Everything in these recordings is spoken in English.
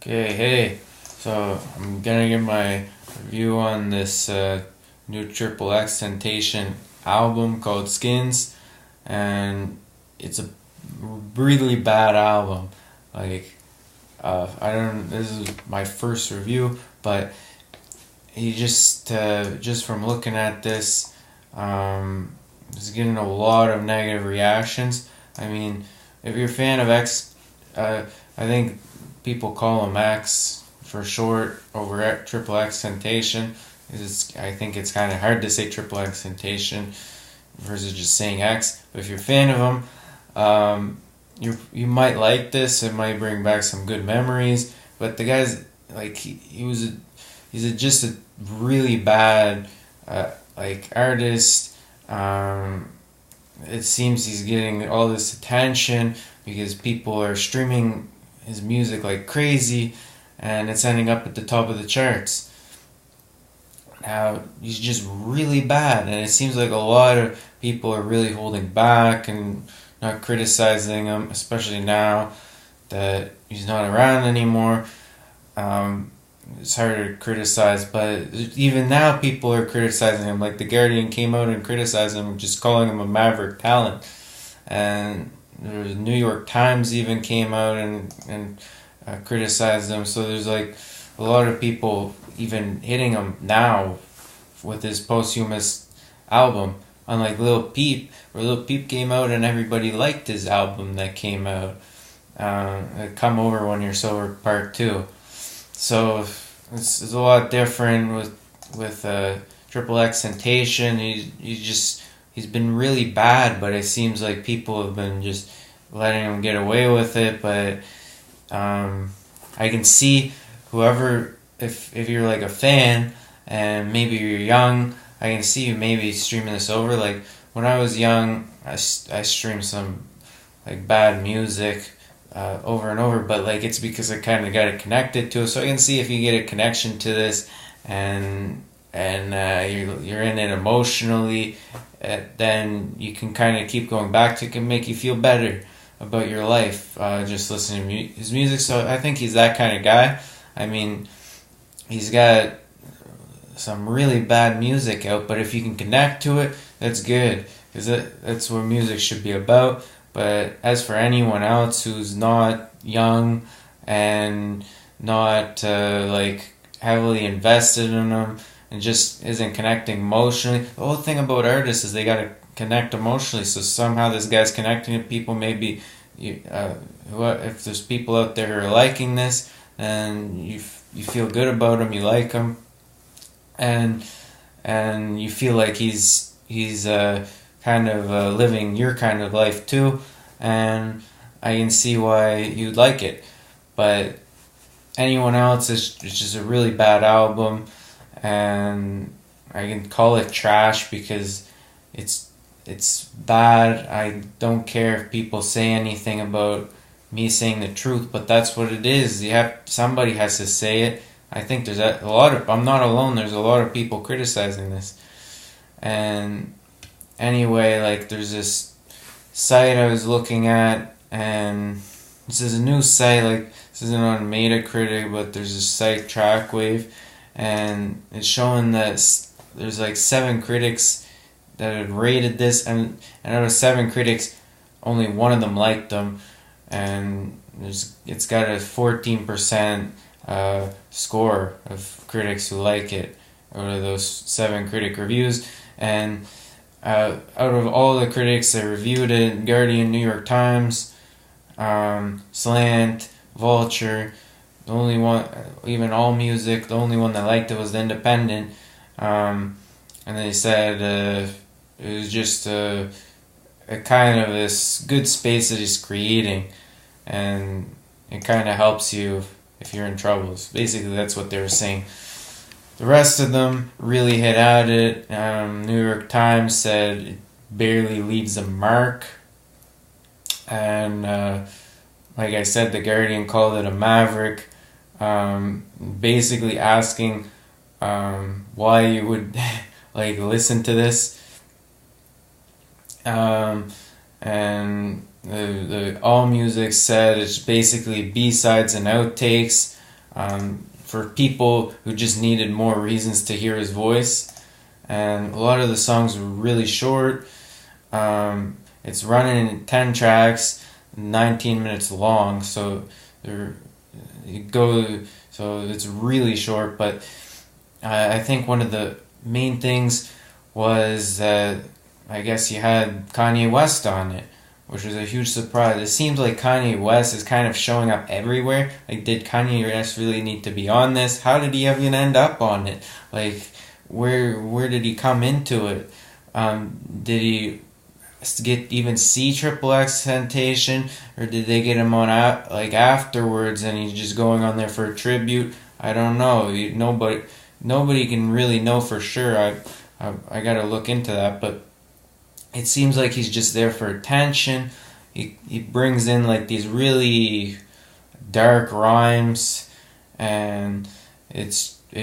Okay, hey. So I'm gonna give my review on this new Xxxtentacion album called Skins, and it's a really bad album. Like, I don't. This is my first review, but he just from looking at this, is getting a lot of negative reactions. I mean, if you're a fan of I think people call him X for short over at Xxxtentation. I think it's kind of hard to say Xxxtentation versus just saying X. But if you're a fan of him, you might like this. It might bring back some good memories. But the guy's like just a really bad artist. It seems he's getting all this attention because people are streaming his music like crazy, and it's ending up at the top of the charts. Now, he's just really bad, and it seems like a lot of people are really holding back and not criticizing him, especially now that he's not around anymore. It's harder to criticize, but even now people are criticizing him. Like, The Guardian came out and criticized him, just calling him a maverick talent. And the New York Times even came out and criticized him. So there's like a lot of people even hitting him now with his posthumous album. Unlike Lil Peep, where Lil Peep came out and everybody liked his album that came out. Come Over When You're Sober Part 2. So it's a lot different with Xxxtentation. He's been really bad, but it seems like people have been just letting him get away with it. But I can see whoever, if you're like a fan and maybe you're young, I can see you maybe streaming this over. Like, when I was young, I streamed some like bad music over and over, but like it's because I kind of got it connected to it. So I can see if you get a connection to this and you're in it emotionally, then you can kind of keep going back to it. It can make you feel better about your life just listening to his music. So I think he's that kind of guy. I mean, he's got some really bad music out, but if you can connect to it, that's good, because that's what music should be about. But as for anyone else who's not young and not like heavily invested in them and just isn't connecting emotionally, the whole thing about artists is they gotta connect emotionally. So somehow this guy's connecting to people. Maybe if there's people out there who are liking this, and you feel good about him, you like him, and you feel like he's kind of living your kind of life too, and I can see why you'd like it. But anyone else, it's just a really bad album, and I can call it trash because it's bad. I don't care if people say anything about me saying the truth, but that's what it is. Somebody has to say it. I think there's a lot of, I'm not alone, there's a lot of people criticizing this. And anyway, like, there's this site I was looking at, and this is a new site, like, this isn't on Metacritic, but there's a site, Trackwave, and it's showing that there's like 7 critics that had rated this, and out of 7 critics, only one of them liked them, and it's got a 14% score of critics who like it out of those 7 critic reviews. And out of all the critics that reviewed it, Guardian, New York Times, Slant, Vulture, the only one, even AllMusic, the only one that liked it was The Independent. And they said it was just a kind of this good space that he's creating, and it kind of helps you if you're in trouble. So basically, that's what they were saying. The rest of them really hit at it. New York Times said it barely leaves a mark. And like I said, The Guardian called it a maverick. Basically asking why you would like listen to this. And the AllMusic said it's basically B-sides and outtakes. for people who just needed more reasons to hear his voice. And a lot of the songs were really short. It's running in 10 tracks, 19 minutes long, so it's really short. But I think one of the main things was that I guess you had Kanye West on it, which was a huge surprise. It seems like Kanye West is kind of showing up everywhere. Like, did Kanye West really need to be on this? How did he even end up on it? Like, where did he come into it? Did he even see Xxxtentacion, or did they get him on afterwards and he's just going on there for a tribute? I don't know. Nobody can really know for sure. I gotta look into that, but it seems like he's just there for attention. He brings in like these really dark rhymes, and it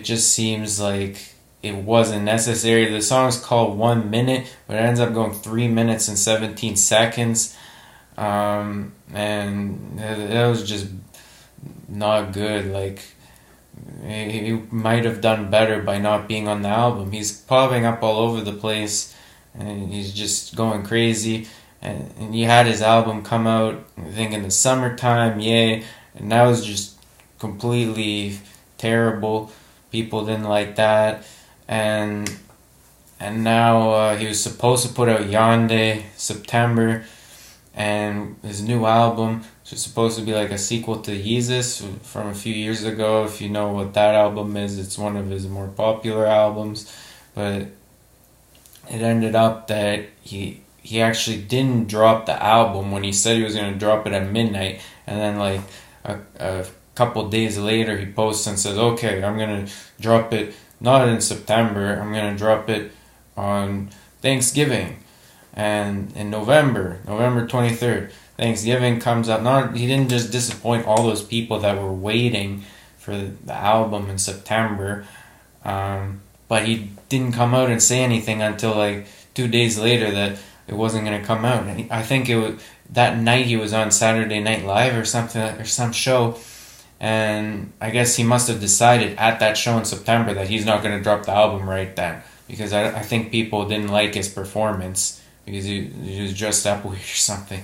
just seems like it wasn't necessary. The song's called 1 minute, but it ends up going 3 minutes and 17 seconds. And that was just not good. Like, he might have done better by not being on the album. He's popping up all over the place, and he's just going crazy. And he had his album come out, I think, in the summertime, yay, and that was just completely terrible. People didn't like that. And now he was supposed to put out Yonde September, and his new album, which is supposed to be like a sequel to Yeezus from a few years ago. If you know what that album is, it's one of his more popular albums. But it ended up that he actually didn't drop the album when he said he was going to drop it at midnight, and then like a couple days later he posts and says, okay, I'm going to drop it not in September, I'm going to drop it on Thanksgiving. And in November 23rd, Thanksgiving comes up. He didn't just disappoint all those people that were waiting for the album in September, but he didn't come out and say anything until like 2 days later that it wasn't going to come out. And I think it was that night he was on Saturday Night Live or something, or some show. And I guess he must have decided at that show in September that he's not going to drop the album right then, because I think people didn't like his performance because he was dressed up weird or something.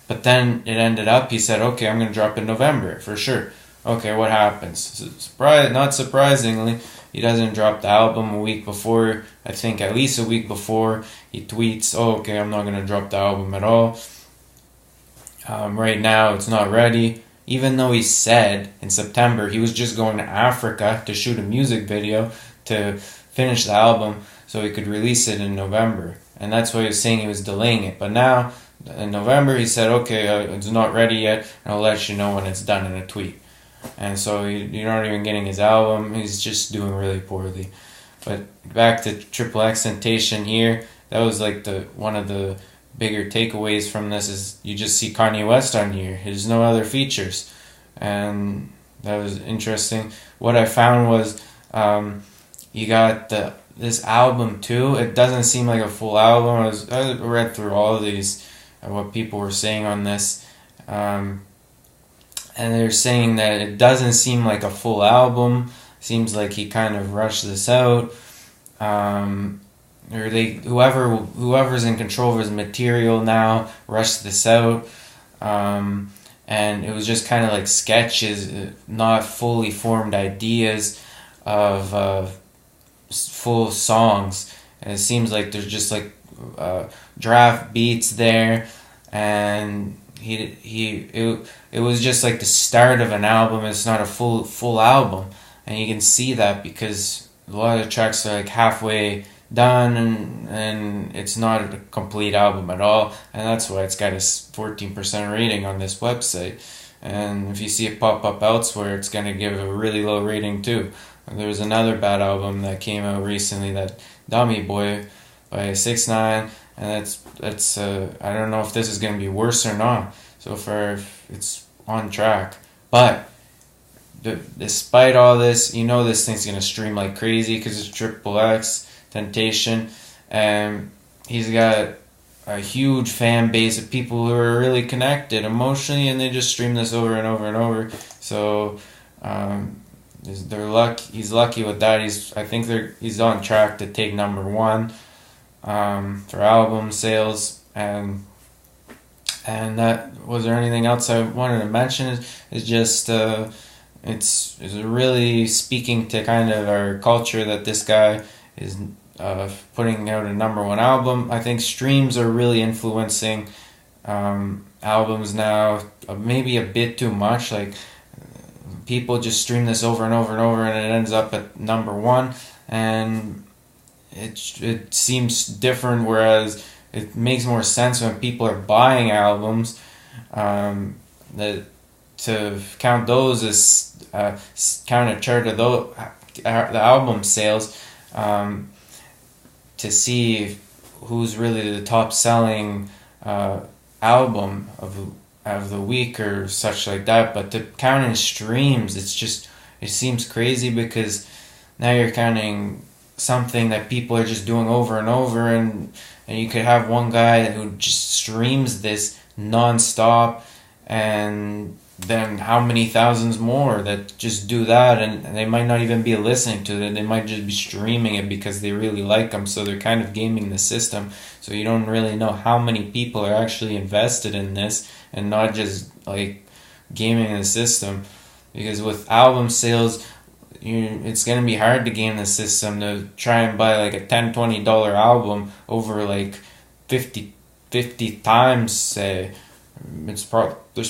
But then it ended up, he said, okay, I'm going to drop in November for sure. Okay, what happens? Not surprisingly, he doesn't drop the album a week before. I think at least a week before, he tweets, oh, okay, I'm not going to drop the album at all. Right now, it's not ready. Even though he said in September he was just going to Africa to shoot a music video to finish the album so he could release it in November. And that's why he was saying he was delaying it. But now, in November, he said, okay, it's not ready yet, and I'll let you know when it's done in a tweet. And so you're not even getting his album. He's just doing really poorly. But back to Xxxtentacion here, that was like one of the bigger takeaways from this is you just see Kanye West on here. There's no other features, and that was interesting. What I found was you got this album too. It doesn't seem like a full album. I read through all of these what people were saying on this, and they're saying that it doesn't seem like a full album. Seems like he kind of rushed this out. Or whoever's in control of his material now rushed this out, and it was just kind of like sketches, not fully formed ideas of full songs. And it seems like there's just like draft beats there, and it was just like the start of an album. It's not a full album, and you can see that because a lot of the tracks are like halfway done, and it's not a complete album at all, and that's why it's got a 14% rating on this website. And if you see it pop up elsewhere, it's going to give a really low rating too. There was another bad album that came out recently, that Dummy Boy by 6ix9ine, and that's I don't know if this is going to be worse or not. So far it's on track, but despite all this, this thing's going to stream like crazy because it's Xxxtentacion, and he's got a huge fan base of people who are really connected emotionally, and they just stream this over and over and over. So He's lucky with that. I think he's on track to take number one for album sales. And that, was there anything else I wanted to mention? Is just it's really speaking to kind of our culture that this guy is putting out a number one album. I think streams are really influencing albums now, maybe a bit too much. Like, people just stream this over and over and over, and it ends up at number one, and it seems different. Whereas it makes more sense when people are buying albums, that to count those as count a chart of the album sales, to see who's really the top selling album of the week or such like that. But to count in streams, it seems crazy, because now you're counting something that people are just doing over and over, and you could have one guy who just streams this non-stop, and then how many thousands more that just do that, and they might not even be listening to it. They might just be streaming it because they really like them, so they're kind of gaming the system. So you don't really know how many people are actually invested in this, and not just like gaming the system. Because with album sales, it's going to be hard to game the system to try and buy like a $10-$20 album over like 50 times, say. There's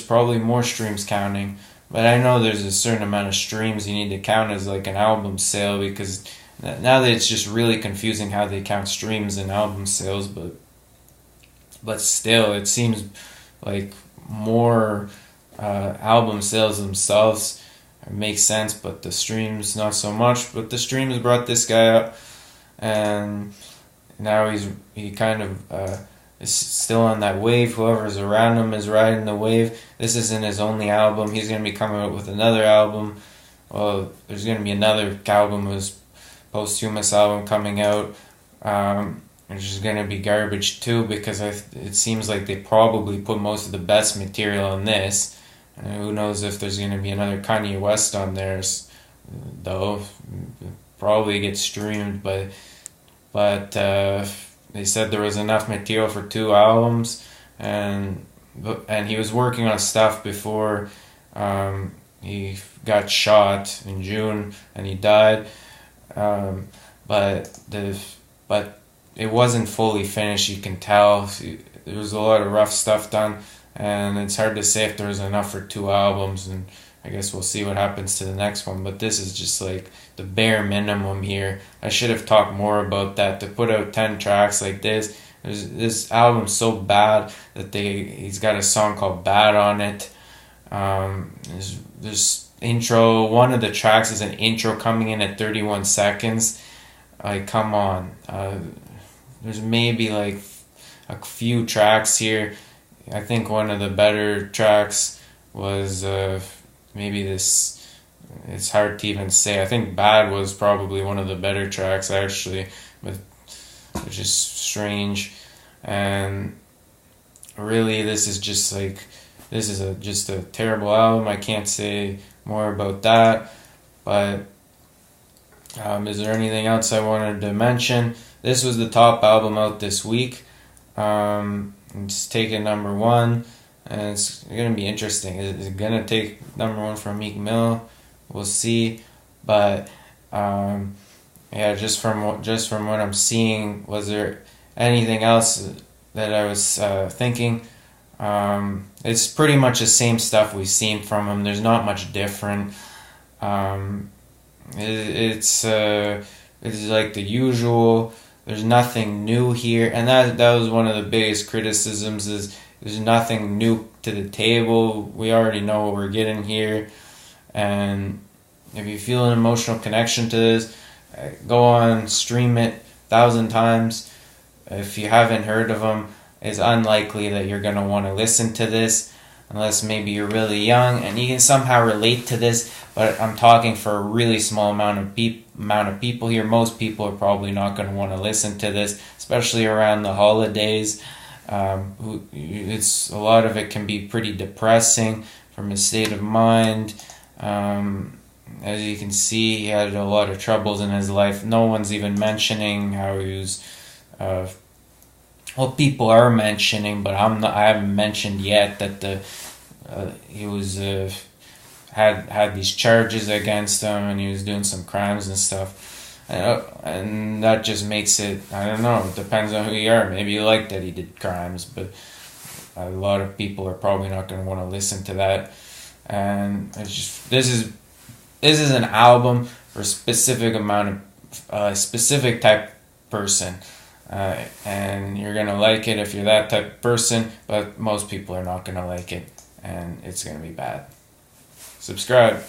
probably more streams counting, but I know there's a certain amount of streams you need to count as like an album sale, because now that it's just really confusing how they count streams and album sales. But still, it seems like more album sales themselves make sense, but the streams not so much. But the streams brought this guy up, and now he kind of is still on that wave. Whoever's around him is riding the wave. This isn't his only album. He's going to be coming out with another album. Well, there's going to be another album, his posthumous album coming out, which is going to be garbage too, because it seems like they probably put most of the best material on this. And who knows if there's going to be another Kanye West on there, though. Probably get streamed, but they said there was enough material for 2 albums, and he was working on stuff before he got shot in June and he died. But it wasn't fully finished. You can tell there was a lot of rough stuff done, and it's hard to say if there was enough for 2 albums. And I guess we'll see what happens to the next one. But this is just like the bare minimum here. I should have talked more about that. To put out 10 tracks like this, this album's so bad that he's got a song called Bad on it. There's intro. One of the tracks is an intro coming in at 31 seconds. Like, come on. There's maybe like a few tracks here. I think one of the better tracks was maybe this. It's hard to even say. I think Bad was probably one of the better tracks, actually, which is strange. And really, this is just a terrible album. I can't say more about that. But is there anything else I wanted to mention? This was the top album out this week. It's taken number one, and it's gonna be interesting. Is it gonna take number one from Meek Mill? We'll see. But yeah, just from what I'm seeing, was there anything else that I was thinking? It's pretty much the same stuff we've seen from him. There's not much different. It's like the usual. There's nothing new here, and that was one of the biggest criticisms. Is there's nothing new to the table. We already know what we're getting here, and if you feel an emotional connection to this, go on, stream it 1,000 times. If you haven't heard of him, it's unlikely that you're gonna want to listen to this, unless maybe you're really young and you can somehow relate to this. But I'm talking for a really small amount of people here. Most people are probably not going to want to listen to this, especially around the holidays. It's a lot of it can be pretty depressing from a state of mind. as you can see, he had a lot of troubles in his life. No one's even mentioning how he was. Well, people are mentioning, but I haven't mentioned yet that he was had these charges against him, and he was doing some crimes and stuff. And that just makes it, I don't know, it depends on who you are. Maybe you like that he did crimes, but a lot of people are probably not going to want to listen to that. And it's just, this is an album for a specific amount of specific type person, and you're gonna like it if you're that type of person, but most people are not gonna like it, and it's gonna be bad. Subscribe.